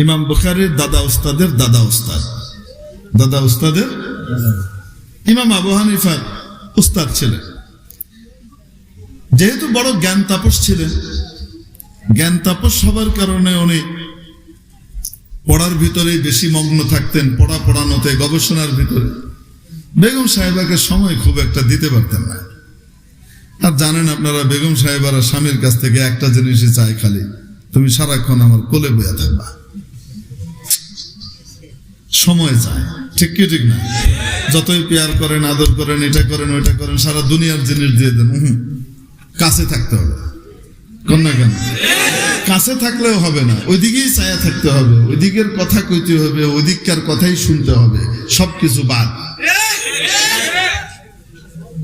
ইমাম বুখারীর দাদা উস্তাদের দাদা উস্তাদ, দাদা উস্তাদের ইমাম আবু হানিফার উস্তাদ ছিলেন। যেহেতু বড় জ্ঞান তাপস ছিলেন, জ্ঞান তাপস হবার কারণে উনি পড়ার ভিতরেই বেশি মগ্ন থাকতেন, পড়ানোতে, গবেষণার ভিতরে। বেগম সাহেবাকে সময় খুব একটা দিতে পারতেন না। আর জানেন আপনারা, বেগম সাহেবারা স্বামীর কাছ থেকে একটা জিনিসই চায়, খালি তুমি সারাক্ষণ আমার কোলে বইয়া থাকবা। সময় চায়, ঠিক কি ঠিক না? যতই পেয়ার করেন, আদর করেন, এটা করেন, ওইটা করেন, সারা দুনিয়ার জিনিস দিয়ে দেন, কাছে থাকতে হবে। কন্যা কেন? কাছে থাকলেও হবে না, ওইদিকেই ছায়া থাকতে হবে, ওইদিকের কথা কইতে হবে, ওইদিককার কথাই শুনতে হবে, সবকিছু বাদ।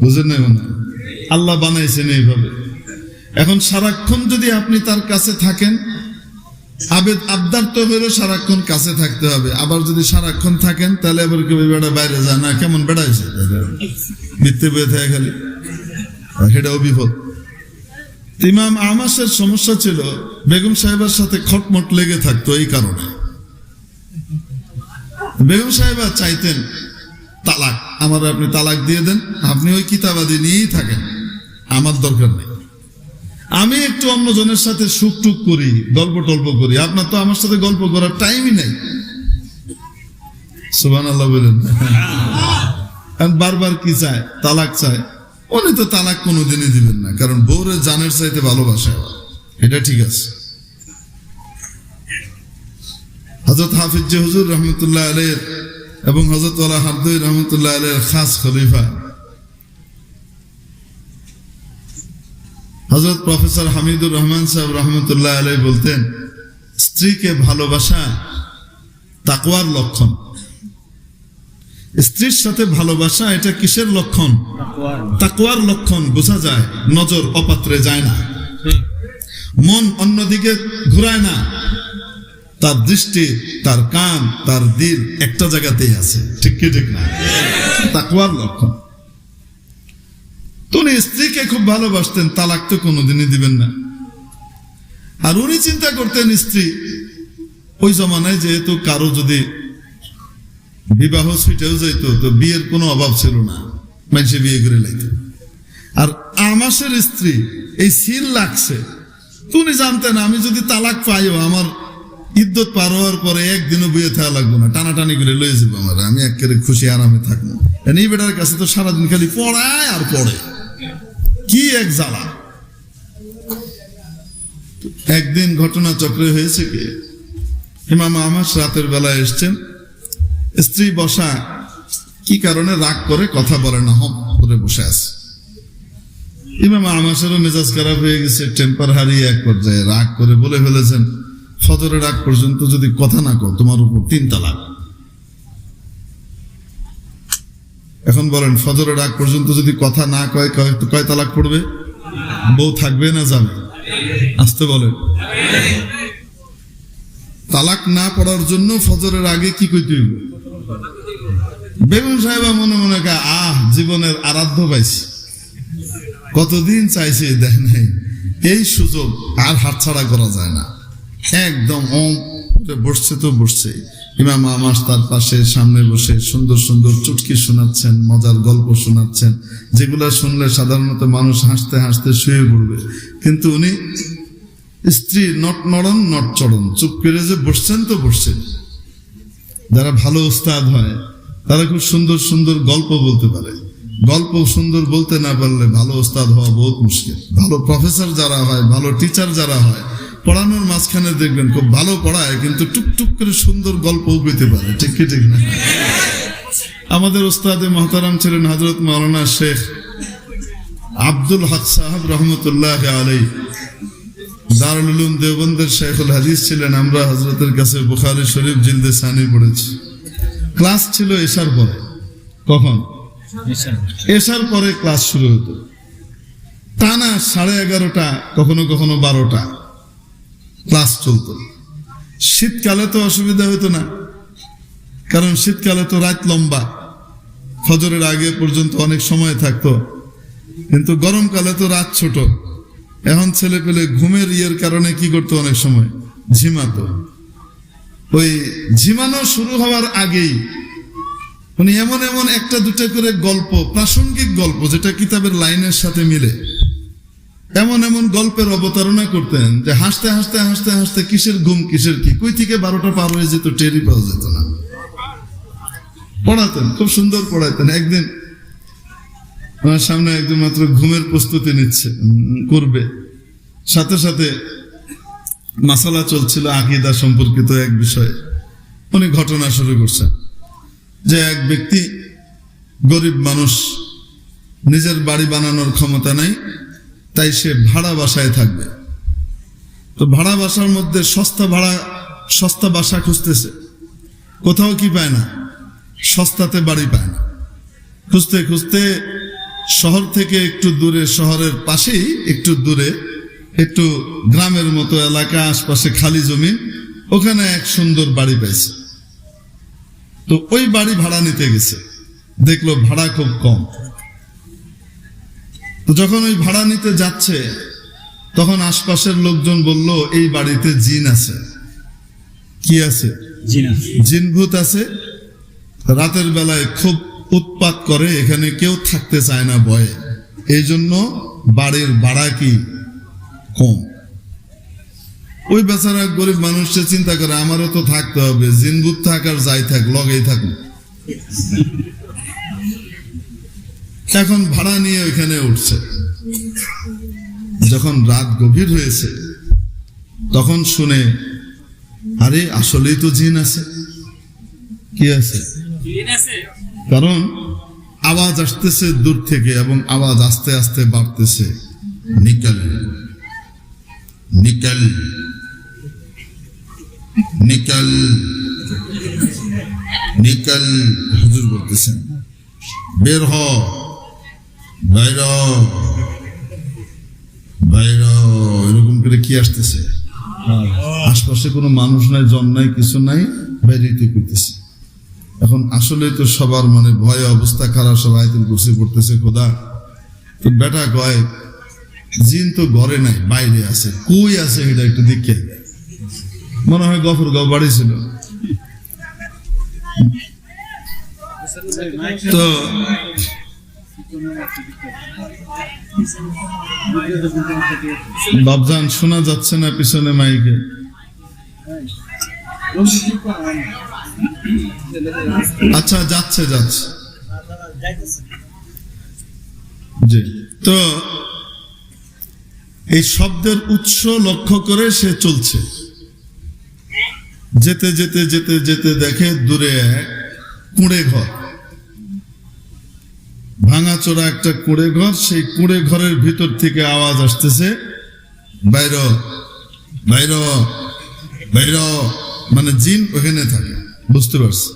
বুঝেন না? আল্লাহ বানাইছেন এইভাবে। এখন সারাক্ষণ যদি আপনি তার কাছে থাকেন, আবদার তো হইলো সারাক্ষণ কাছে থাকতে হবে। আবার যদি সারাক্ষণ থাকেন, তাহলে আবার কেউ বেড়া বাইরে যায় না, কেমন বেড়াইছে বৃত্তে বয়ে থাকে খালি, সেটাও বিপদ। ইমাম আমাসের সমস্যা ছিল, বেগম সাহেবের সাথে খটমট লেগে থাকতো। এই কারণে বেগম সাহেবা চাইতেন তালাক, আমার আপনি তালাক দিয়ে দেন, আপনি ওই কিতাবাদি নিয়েই থাকেন, আমার দরকার নেই। আমি একটু অন্যজনের সাথে সুখ টুক করি, গল্প টল্প করি, আপনার তো আমার সাথে গল্প করার টাইমই নেই। সুবহানাল্লাহ বলেন। বারবার কি চায়? তালাক চায়। উনি তো তালাক কোনোদিনই দিবেন না, কারণ বউরে জানের চাইতে ভালোবাসে, এটা ঠিক আছে। হযরত হাফিজ যে হুজুর রহমতুল্লাহ আলাইহির এবং হযরত ওয়ালা হারদুই রহমতুল্লাহ আলাইহির খাস খলিফা হযরত প্রফেসর হামিদুর রহমান সাহেব রহমতুল্লাহ আলাইহি বলতেন, স্ত্রীকে ভালোবাসা তাকওয়ার লক্ষণ। স্ত্রীর সাথে ভালোবাসা এটা কিসের লক্ষণ? তাকওয়ার লক্ষণ। বোঝা যায়, নজর অপাত্রে যায় না, মন অন্যদিকে ঘুরায় না, তার দৃষ্টি, তার কান, তার দিল একটা জায়গাতেই আছে, ঠিক কি ঠিক না? তাকওয়ার লক্ষণ। উনি স্ত্রীকে খুব ভালোবাসতেন, তালাক তো কোনোদিনই দিবেন না। আর উনি চিন্তা করতেন, স্ত্রী ওই জমানায় যেহেতু কারো যদি বিবাহ ছুটেও যাইত, তো বিয়ের কোনো অভাব ছিল না, মানুষে বিয়ে করে লাইত। আর আমাসের স্ত্রী এই সিল লাগছে, তুমি জানতেন আমি যদি তালাক পাইও, আমার ইদ্যত পার হওয়ার পরে একদিনও বিয়ে থাকা লাগবো না, টানাটানি করে লয়ে যাবো আমার, আমি একেবারে খুশি আরামে থাকবো। এই বেটার কাছে তো সারাদিন খালি পড়ায় আর পড়ে, কি এক জ্বালা। একদিন ঘটনা চক্রে হয়েছে কি, ইমাম আমাস রাতের বেলায় এসছেন, স্ত্রী বসা, কি কারণে রাগ করে কথা বলে না, হম করে বসে আছে। ইমাম আমাসেরও মেজাজ খারাপ হয়ে গেছে, টেম্পার হারিয়ে এক পর্যায়ে রাগ করে বলে ফেলেছেন, ফজরের আগ পর্যন্ত যদি কথা না কও, তোমার উপর 3 তালাক। এখন বলেন, ফজরের আগ পর্যন্ত যদি কথা না কয়, কয় তালাক পড়বে? বউ থাকবে না যাবে? আসতে বলেন। তালাক না পড়ার জন্য ফজরের আগে কি কইতে হইব? বেগম সাহেবা মনে মনে কয়, জীবনের আরাধ্য পাইছি, কতদিন চাইছি, দেখ নাই, এই সুযোগ আর হাতছাড়া করা যায় না। একদম বসছে তো বসছে। ইমাম আমাস তার পাশে সামনে বসে সুন্দর সুন্দর চুটকি শোনাচ্ছেন, মজার গল্প শোনাচ্ছেন, যেগুলা শুনলে সাধারণত মানুষ হাসতে হাসতে শুয়ে পড়বে, কিন্তু উনি স্ত্রী নট নড়ন নট চড়ন, চুপ করে যে বসছেন তো বসছেন। যারা ভালো উস্তাদ হয় তারা খুব সুন্দর সুন্দর গল্প বলতে পারে, গল্প সুন্দর বলতে না পারলে ভালো উস্তাদ হওয়া বহুত মুশকিল। ভালো প্রফেসর যারা হয়, ভালো টিচার যারা হয়, পড়ানোর মাঝখানে দেখবেন খুব ভালো পড়ায়, কিন্তু টুকটুক করে সুন্দর গল্পও পেতে পারে, ঠিক কি ঠিক না? আমাদের উস্তাদে মহতারাম ছিলেন হযরত মাওলানা শেখ আব্দুল হক সাহেব রহমতুল্লাহ আলাইহি, দারুল উলুম দেওবন্দের শেখুল হাদিস ছিলেন। আমরা হযরতের কাছে বুখারী শরীফ জিলদে সানি পড়েছি। ক্লাস ছিল এশার পরে। কখন? এশার পরে ক্লাস শুরু হতো, টানা 11:30, কখনো কখনো 12টা ক্লাস চলতো। শীতকালে তো অসুবিধা হতো না, কারণ শীতকালে তো রাত লম্বা, ফজরের আগে পর্যন্ত অনেক সময় থাকতো, কিন্তু গরমকালে তো রাত ছোট। এখন ছেলে পেলে ঘুমের ইয়ের কারণে কি করতো, অনেক সময় ঝিমাতো। ওই ঝিমানো শুরু হওয়ার আগেই উনি এমন এমন একটা দুটা করে গল্প, প্রাসঙ্গিক গল্প যেটা কিতাবের লাইনের সাথে মিলে, এমন এমন গল্পের অবতারণা করতেন যে হাসতে হাসতে হাসতে হাসতে কিসের ঘুম কিসের কি, কই থেকে 12টা পার হয়ে যেত টেরই পাওয়া যেত না। পড়াতেন, খুব সুন্দর পড়াতেন। একদিন আমার সামনে একজন মাত্র ঘুমের প্রস্তুতি নিচ্ছে, করবে, সাথে সাথে মাসালা চলছিল আকীদা সম্পর্কিত এক বিষয়ে। উনি ঘটনা শুরু করছেন যে এক ব্যক্তি গরিব মানুষ, নিজের বাড়ি বানানোর ক্ষমতা নাই, তাই সে ভাড়া বাসায় থাকবে। তো ভাড়া বাসার মধ্যে সস্তা বাসা খুঁজতেছে, কোথাও কি পায় না, সস্তাতে বাড়ি পায় না। খুঁজতে খুঁজতে শহর থেকে একটু দূরে, শহরের পাশেই একটু দূরে, একটু গ্রামের মতো এলাকা, আশপাশে খালি জমি, ওখানে এক সুন্দর বাড়ি পাইছে। তো ওই বাড়ি ভাড়া নিতে গেছে, দেখলো ভাড়া খুব কম। তো যখন ওই ভাড়া নিতে যাচ্ছে তখন আশপাশের লোকজন বলল এই বাড়িতে জিন আছে। কি আছে? জিনভূত আছে, রাতের বেলায় খুব উৎপাত করে, এখানে কেউ থাকতে চায় না ভয়ে, এই জন্য বাড়ির ভাড়া কি কম। ওই বেচারা গরিব মানুষে চিন্তা করে আমারও তো থাকতে হবে, জিনভূত থাক আর যাই থাক, লগেই থাকুক। এখন ভাড়া নিয়ে ওইখানে উঠছে। যখন রাত গভীর হয়েছে তখন শুনে আরে আসলেই তো জিন আছে। কি আছে? কারণ আওয়াজ আসতেছে দূর থেকে এবং আওয়াজ আস্তে আস্তে বাড়তেছে, নিকল নিকল নিকল নিকল। হুজুর বলতেছেন বের হ, বাইর বাইর, এরকম করে কি আসতেছে। আশপাশে কোনো মানুষ নাই, জন নাই, কিছু নাই, বাইরেতে করতেছে। এখন আসলে তো সবার মানে ভয়ে অবস্থা খারাপ, সব আয়াতুল কুরসি পড়তেছে। খোদা তো বেটা কয় জিন তো ঘরে নাই, বাইরে আছে, কই আছে এটা একটু দেখে। মনে হয় গফরগাঁও বাড়ি ছিল। তো বাবজান শোনা যাচ্ছে না পিছনে মাইকে। আচ্ছা যাচ্ছে যাচ্ছে জি। তো এই শব্দের উৎস লক্ষ্য করে সে চলছে, যেতে যেতে যেতে যেতে দেখে দূরে কুঁড়ে ঘর, ভাঙাচোরা একটা কুঁড়ে ঘর। সেই কুঁড়ে ঘরের ভিতর থেকে আওয়াজ আসতেছে বাইর বাইর বাইর, মানে জিন ওখানে থাকে, বুঝতে পারছে।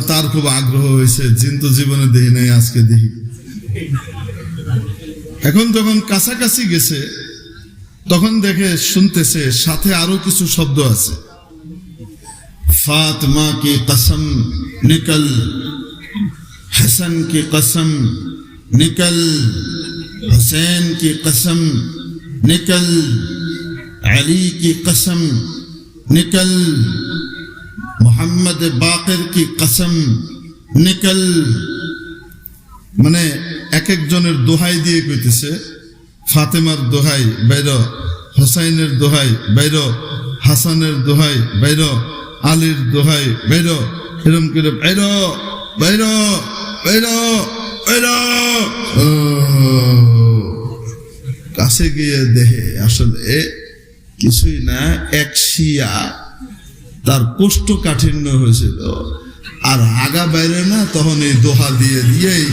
তার খুব আগ্রহ হয়েছে, জিন তো জীবনে দেখি নাই, আজকে দেখি। এখন যখন কাছাকাছি গেছে তখন দেখে শুনতেছে সাথে আরো কিছু শব্দ আছে, ফাতিমা কি কসম নিকল, हसन की कसम निकल, हुसैन की कसम निकल, अली की कसम निकल, मोहम्मद बाकिर की कसम निकल। মানে এক একজনের দোহাই দিয়ে কইতেছে, ফাতেমার দোহাই বাইর, হুসাইনের দোহাই বাইর, হাসানের দোহাই বাইর, আলীর দোহাই বাইর, এরকম করে বাইর বাইর বাইর বাইর। কাছে গিয়ে দেখে আসলে কিছুই না, এক শিয়া, তার কোষ্ঠকাঠিন্য হয়েছিল আর আগা বাইরে না, তখন এই দোহা দিয়ে দিয়েই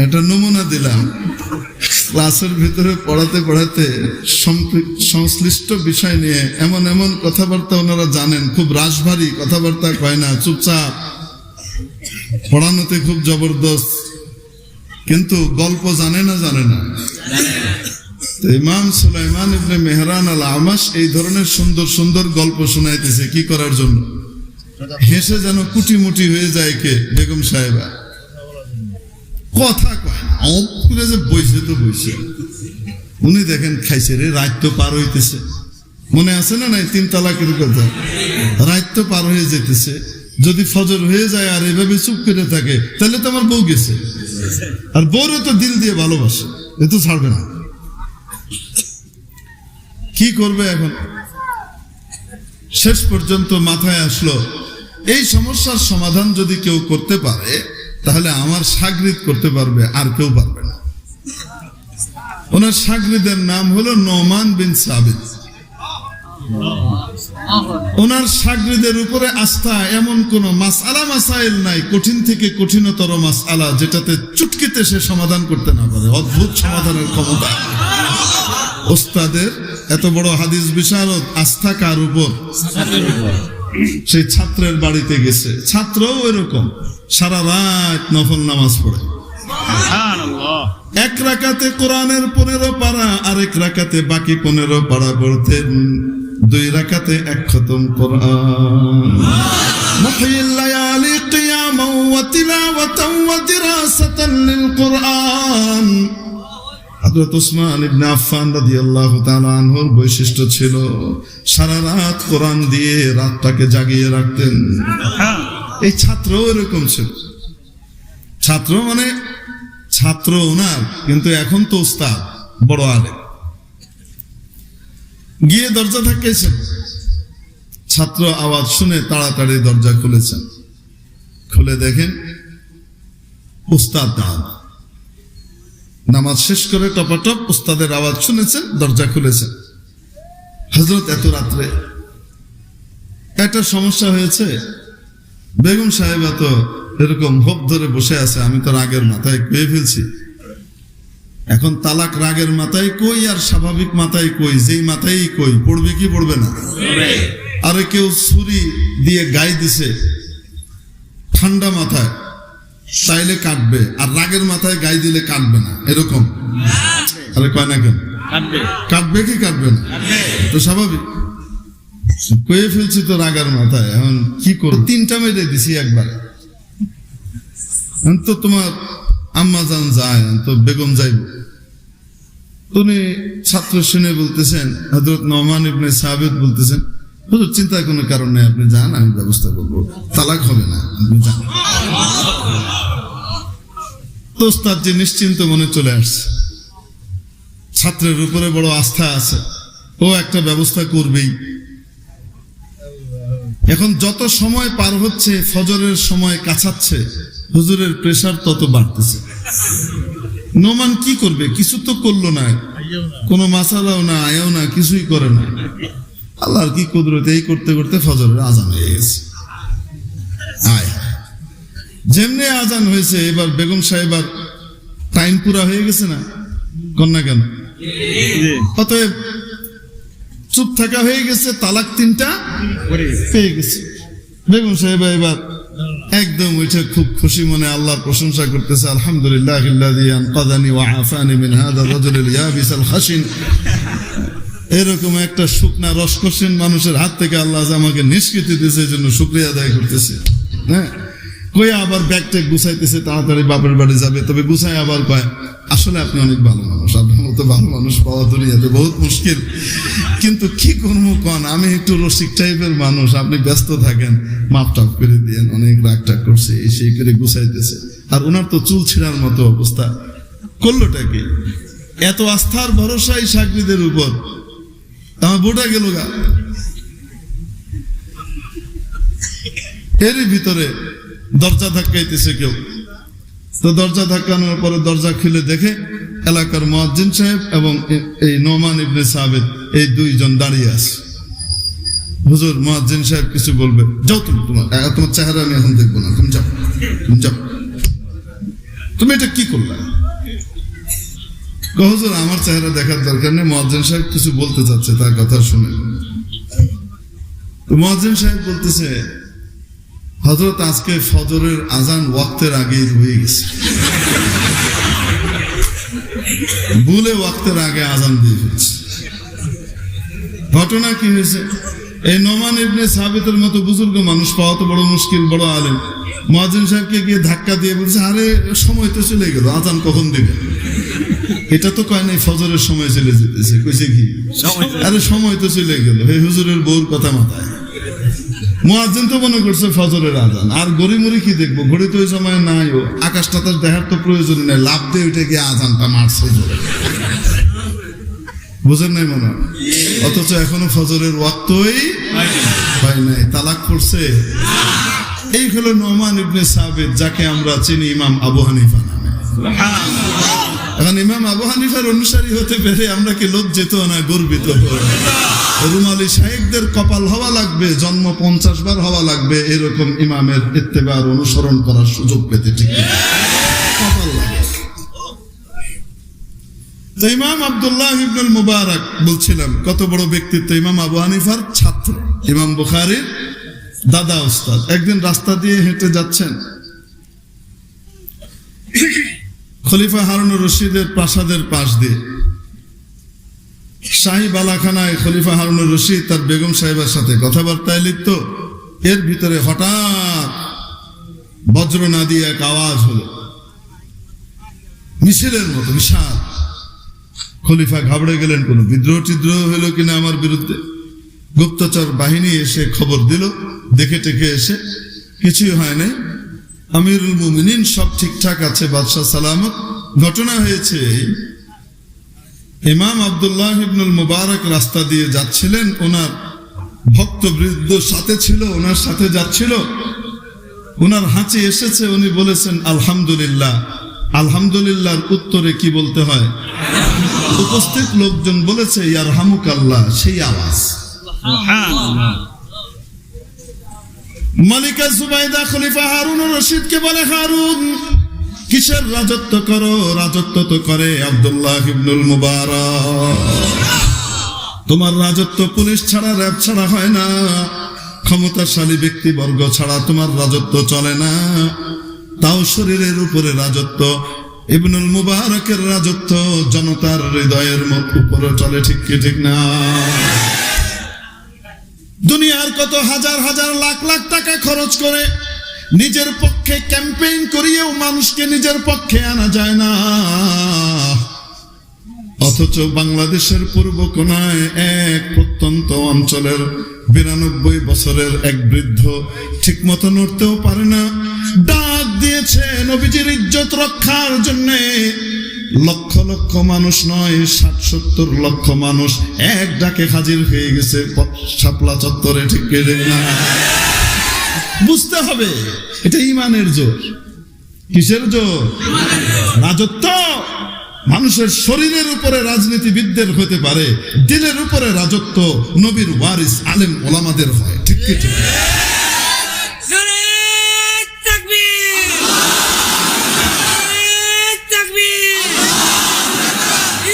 একটা নমুনা দিলাম। ক্লাসের ভিতরে পড়াতে পড়াতে সংশ্লিষ্ট বিষয় নিয়ে এমন এমন কথাবার্তা ওনারা জানেন, খুব রাশভারী কথাবার্তা কয় না, চুপচাপ। পড়ানোতে খুব জবরদস্ত, কিন্তু গল্প জানে না ইমাম সুলাইমান ইবনে মেহরান আল আমাশ এই ধরনের সুন্দর সুন্দর গল্প শোনাইতেছে। কি করার জন্য? হেসে যেন কুটিমুটি হয়ে যায় কে? বেগম সাহেবা। কথা কয় না, অপ করে যে বইছে তো বইছে। উনি দেখেন খাইছে রে, রাত তো পার হইতেছে, মনে আছে না নাই 3 তালাকের কথা, রাত তো পার হয়ে যেতেছে, যদি ফজর হয়ে যায় আর এভাবে চুপ করে থাকে তাহলে তো আমার বউ গেছে, আর বউরে তো দিল দিয়ে ভালোবাসে, এ তো ছাড়বে না। কি করবে এখন? শেষ পর্যন্ত মাথায় আসলো এই সমস্যার সমাধান যদি কেউ করতে পারে তাহলে আমার শাগরিদ করতে পারবে, আর কেউ পারবে না। ওনার শাগরিদের নাম হলো নোমান বিন সাবিত। ওনার শাগরিদের উপরে আস্থা, এমন কোন মাসআলা মাসাইল নাই কঠিন থেকে কঠিনতর মাসআলা যেটাতে চুটকিতে সে সমাধান করতে না পারে। অদ্ভুত সমাধানের ক্ষমতা ওস্তাদের। এত বড় হাদিস বিশারদ, আস্থা কার উপর? সেই ছাত্রের বাড়িতে গেছে, ছাত্রও এরকম সারা রাত নফল নামাজ পড়ে, এক রাকাতে কোরআনের 15 পারা, আরেক রাকাতে বাকি 15 পারা পড়তেন, 2 রাকাতে 1 খতম কোরআন। মুহয়িল লায়ালি কিয়ামান ওয়া তিলাওয়াতান ওয়া দিরাসাতান লিল কোরআন। হযরত ওসমান ইবনে আফফান রাদিয়াল্লাহু তাআলা আনহুর বৈশিষ্ট্য ছিল সারা রাত কোরআন দিয়ে রাতটাকে জাগিয়ে রাখতেন। এই ছাত্র এরকম ছিল। ছাত্র মানে ছাত্র ওনার, কিন্তু এখন তো উস্তাদ, বড় আলেম। গিয়ে দরজা ধাক্কাইছেন, ছাত্র আওয়াজ শুনে তাড়াতাড়ি দরজা খুলেছেন। খুলে দেখেন উস্তাদ দাঁড়ানো। নামাজ শেষ করে টপাটপ উস্তাদের আওয়াজ শুনেছেন, দরজা খুলেছেন। হযরত এত রাত্রে একটা সমস্যা হয়েছে, বেগম সাহেবা তো এরকম হোপ ধরে বসে আছে, আমি তো রাগের মাথায় কয়ে ফেলছি। এখন তালাক রাগের মাথায় কই আর স্বাভাবিক মাথায় কই, যেই মাথায় কই, পড়বে কি পড়বে না? আরে কেউ ছুরি দিয়ে গায়ে দিছে ঠান্ডা মাথায়, চাইলে কাটবে, আর রাগের মাথায় গায়ে দিলে কাটবে না, এরকম। আরে কয় না কেন? কাটবে কি কাটবে না? তো স্বাভাবিক। কয়ে ফেলছি তো রাগের মাথায়, এখন কি করবো? 3টা মেরে দিছি একবার। তো তোমার আম্মা জান যায়, তো বেগম যাইব। উনি ছাত্র শুনে বলতেছেন, হযরত নোমান ইবনে সাবিত বলতেছেন, হুজুর চিন্তার কোনো কারণ নেই, আপনি যান, আমি ব্যবস্থা করবো, তালাক হবে না, আপনি যান। তো ওস্তাদ যে নিশ্চিন্ত মনে চলে আসছে, ছাত্রের উপরে বড় আস্থা আছে, ও একটা ব্যবস্থা করবেই। এখন যত সময় পার হচ্ছে, ফজরের সময় কাছাচ্ছে, হুজুরের প্রেসার তত বাড়তেছে। নোমান কি করবে? কিছু তো করলো না, কোনো মাসালাও না, আয়াও না, কিছুই করে না। আল্লাহর কি কুদরত, এই করতে করতে ফজরের আজান হয়ে গেছে। যেমনি আজান হয়েছে, এবার বেগম সাহেবার টাইম পুরা হয়ে গেছে না, কন্যা কেন? অতএব চুপ থাকা হয়ে গেছে, তালাক 3টা পেয়ে গেছে। বেগম সাহেবা এবার একদম উঠে খুব খুশি মনে আল্লাহর প্রশংসা করতেছে, আলহামদুলিল্লাহিল্লাযী আনকাযানি ওয়া আফানি মিন হাযা রাজুলিল ইয়াবিসাল খাশিন। এরকম একটা শুকনা রসকসীন মানুষের হাত থেকে আল্লাহ আমাকে নিষ্কৃতি দিয়েছে, এই জন্য শুকরিয়া আদায় করতেছে। হ্যাঁ, কই আবার ব্যাগ ট্যাগ গুছাইতেছে, তাড়াতাড়ি বাপের বাড়ি যাবে। তবে গুছাই আবার কয়, আসলে আপনি অনেক ভালো মানুষ, আপনার মতো ভালো মানুষ পাওয়া দুনিয়াতে বহুত মুশকিল, কিন্তু কি করবো কন, আমি একটু রসিক টাইপের মানুষ, আপনি ব্যস্ত থাকেন, মাপ টাপ করে দিয়েন, অনেক রাগ টাগ করছে, এই সেই করে গুছাইতেছে। আর ওনার তো চুল ছিঁড়ার মতো অবস্থা, করলোটা কি? এত আস্থার ভরসাই শাগরিদের উপর, আমার বোটা গেল গা। এরই ভিতরে দরজা ধাক্কাইতেছে কেউ। তো দরজা ধাক্কানোর পরে দরজা খুলে দেখে এলাকার মুয়াজ্জিন সাহেব এবং এই নোমান ইবনে সাবিত, এই 2 জন দাঁড়িয়ে আছে। হুজুর, মুয়াজ্জিন সাহেব কিছু বলবে, যাও তুমি, তোমার চেহারা আমি এখন দেখবো না, তুমি যাও, তুমি যাও। তুমি এটা কি করলা? হুজুর, আমার চেহারা দেখার দরকার নেই, মুয়াজ্জিন সাহেব কিছু বলতে চাচ্ছে, তার কথা শুনে। তো মুয়াজ্জিন সাহেব বলতেছে, হযরত আজকে ফজরের আজান ওয়াক্তের আগেই হয়ে গেছে, ভুলে ওয়াক্তের আগে আজান দিয়ে ফেলছে। ঘটনা কি হয়েছে? এই নোমান ইবনে সাবিতের মতো বুজুর্গ মানুষ পাওয়া তো বড় মুশকিল, বড় আলেম। মুয়াজ্জিন সাহেবকে গিয়ে ধাক্কা দিয়ে বলছে, আরে সময় তো চলে গেল, আজান কখন দিবে? এটা তো কয় নাই ফজরের সময় চলে যেতেছে, কইছে কি আরে সময় তো চলে গেল। হে হুজুরের বউর কথা মাথায়, মুয়াজ্জিন তো মনে করছে ফজরের আজান, আর গড়ি মুড়ি কি দেখবো, ঘড়ি তো ওই সময় নাই, ও আকাশ টাকাশ দেখার তো প্রয়োজন নেই, লাভ দিয়ে উঠে গিয়ে আজানটা মারছে জোরে, বুঝেন নাই মনে হয়? অথচ এখনো ফজরের ওয়াক্তই হয় নাই, তালাক পড়ছে। এই হলো নোমান ইবনে সাবিত, যাকে আমরা চিনি ইমাম আবু হানিফা নামে। এখন ইমাম আবু হানিফার অনুসারী হতে পেরে আমরা কি লজ্জিত না গর্বিত? রুমালি শাইখদের কপাল হওয়া লাগবে, জন্ম 50 বার হওয়া লাগবে এরকম ইমামের ইত্তেবার অনুসরণ করার সুযোগ পেতে, ঠিক কপাল লাগে। তো ইমাম আব্দুল্লাহ ইবনুল মুবারক বলছিলাম কত বড় ব্যক্তিত্ব, ইমাম আবু হানিফার ছাত্র, ইমাম বুখারীর দাদা উস্তাদ। একদিন রাস্তা দিয়ে হেঁটে যাচ্ছেন, খলিফা হারুনুর রশিদের প্রাসাদের পাশ দিয়ে শাহী বালাখানায় খলিফা হারুনুর রশিদ তার বেগম সাহেবের সাথে কথাবার্তায় লিপ্ত। এর ভিতরে হঠাৎ বজ্রনাদী এক আওয়াজ হলো, মিছিলের মতো বিশাল। খলিফা ঘাবড়ে গেলেন, কোন বিদ্রোহ টিদ্রোহ হলো কিনা আমার বিরুদ্ধে। গুপ্তচর বাহিনী এসে খবর দিল, দেখে টেকে এসে কিছুই হয় নাই, আমিরুল মুমিনিন সব ঠিকঠাক আছে, বাদশাহ সালামত। ঘটনা হয়েছে, ইমাম আব্দুল্লাহ ইবনুল মুবারক রাস্তা দিয়ে যাচ্ছিলেন, ওনার ভক্তবৃন্দ সাথে ছিল, ওনার সাথে যাচ্ছিল, ওনার হাঁচি এসেছে, উনি বলেছেন আলহামদুলিল্লাহ। আলহামদুলিল্লাহর উত্তরে কি বলতে হয়? উপস্থিত লোকজন বলেছে ইয়ারহামুকাল্লাহ, সেই আওয়াজ। মালিকা জুবাইদা খলিফা হারুনুর রশিদকে বলে, হারুন কিসের রাজত্ব করো? রাজত্ব তো করে আব্দুল্লাহ ইবনুল মুবারক। তোমার রাজত্ব পুলিশ ছাড়া, র‍্যাব ছাড়া হয় না, ক্ষমতাশালী ব্যক্তিবর্গ ছাড়া তোমার রাজত্ব চলে না। তাও শরীরের উপরে রাজত্ব, ইবনুল মুবারকের রাজত্ব জনতার হৃদয়ের উপরে চলে, ঠিক কি ঠিক না? দুনিয়ার কত হাজার হাজার লাখ লাখ টাকা খরচ করে নিজের পক্ষে ক্যাম্পেইন করিয়েও মানুষকে নিজের পক্ষে আনা যায় না। অথচ বাংলাদেশের পূর্ব কোণায় এক প্রত্যন্ত অঞ্চলের 92 বছরের এক বৃদ্ধ ঠিক মতো নড়তেও পারে না, ডাক দিয়েছে নবীজির ইজ্জত রক্ষার জন্য। লক্ষ লক্ষ মানুষ নয়, 60-70 লক্ষ মানুষ এক ডাকে হাজির হয়ে গেছে শাপলা চত্বরে, ঠিক না? বুঝতে হবে এটা ঈমানের জোর। কিসের জোর? রাজত্ব। মানুষের শরীরের উপরে রাজনীতিবিদদের হতে পারে, দিলের উপরে রাজত্ব নবীর ওয়ারিস আলেম ওলামাদের হয়, ঠিক কি ঠিক?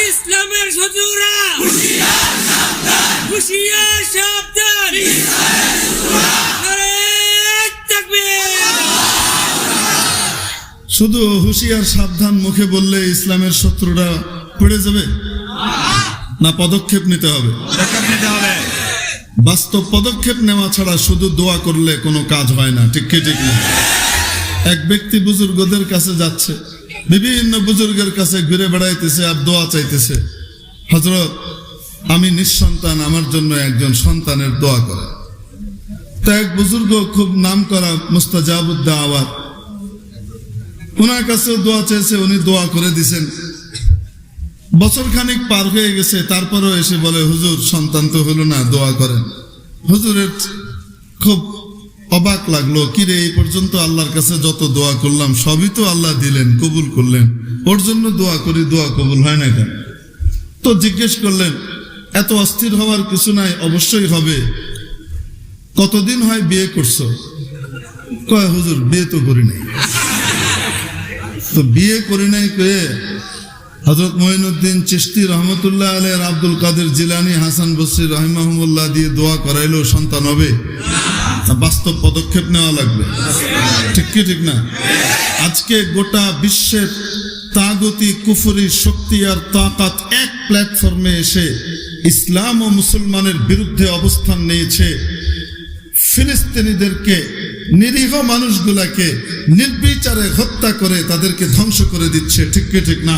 ইসলামের শত্রুরা হুঁশিয়ার সাবধান, শুধু হুঁশিয়ার সাবধান মুখে বললে ইসলামের শত্রুরা পড়ে যাবে না? পদক্ষেপ নিতে হবে। বাস্তব পদক্ষেপ নেওয়া ছাড়া শুধু দোয়া করলে কোনো কাজ হয় না, ঠিক কি ঠিক না? এক ব্যক্তি বুজুর্গদের কাছে যাচ্ছে, বিভিন্ন বুজুর্গের কাছে ঘুরে বেড়াইতেছে আর দোয়া চাইতেছে, হযরত আমি নিঃসন্তান, আমার জন্য একজন সন্তানের দোয়া করে। তা এক বুজুর্গ খুব নাম করা মুস্তাজাবুদ দাওয়াত, ওনার কাছেও দোয়া চেয়েছে, উনি দোয়া করে দিছেন। বছর খানিক পার হয়ে গেছে, তারপরেও এসে বলে, হুজুর সন্তান তো হলো না, দোয়া করেন। হুজুরের খুব অবাক লাগলো, কিরে এই পর্যন্ত আল্লাহর কাছে যত দোয়া করলাম সবই তো আল্লাহ দিলেন, কবুল করলেন, ওর জন্য দোয়া করি, দোয়া কবুল হয় না কেন? তো জিজ্ঞেস করলেন, এত অস্থির হওয়ার কিছু নাই, অবশ্যই হবে। কতদিন হয় বিয়ে করছো? কয় হুজুর বিয়ে তো করি নাই। তো বিয়ে করি নাই কয়ে হযরত মঈনুদ্দিন চিশতি রহমতুল্লাহ আলাইহি, আব্দুল কাদের জিলানী, হাসান বসরি রাহিমাহুল্লাহ দিয়ে দোয়া করাইলো সন্তান হবে? বাস্তব পদক্ষেপ নেওয়া লাগবে, ঠিক কি ঠিক না? আজকে গোটা বিশ্বের তাগুতি কুফরি শক্তি আর তাকাত এক প্ল্যাটফর্মে এসে ইসলাম ও মুসলমানের বিরুদ্ধে অবস্থান নিয়েছে। ফিলিস্তিনিদেরকে নিরীহ মানুষগুলাকে নির্বিচারে হত্যা করে তাদেরকে ধ্বংস করে দিচ্ছে, ঠিক কি ঠিক না?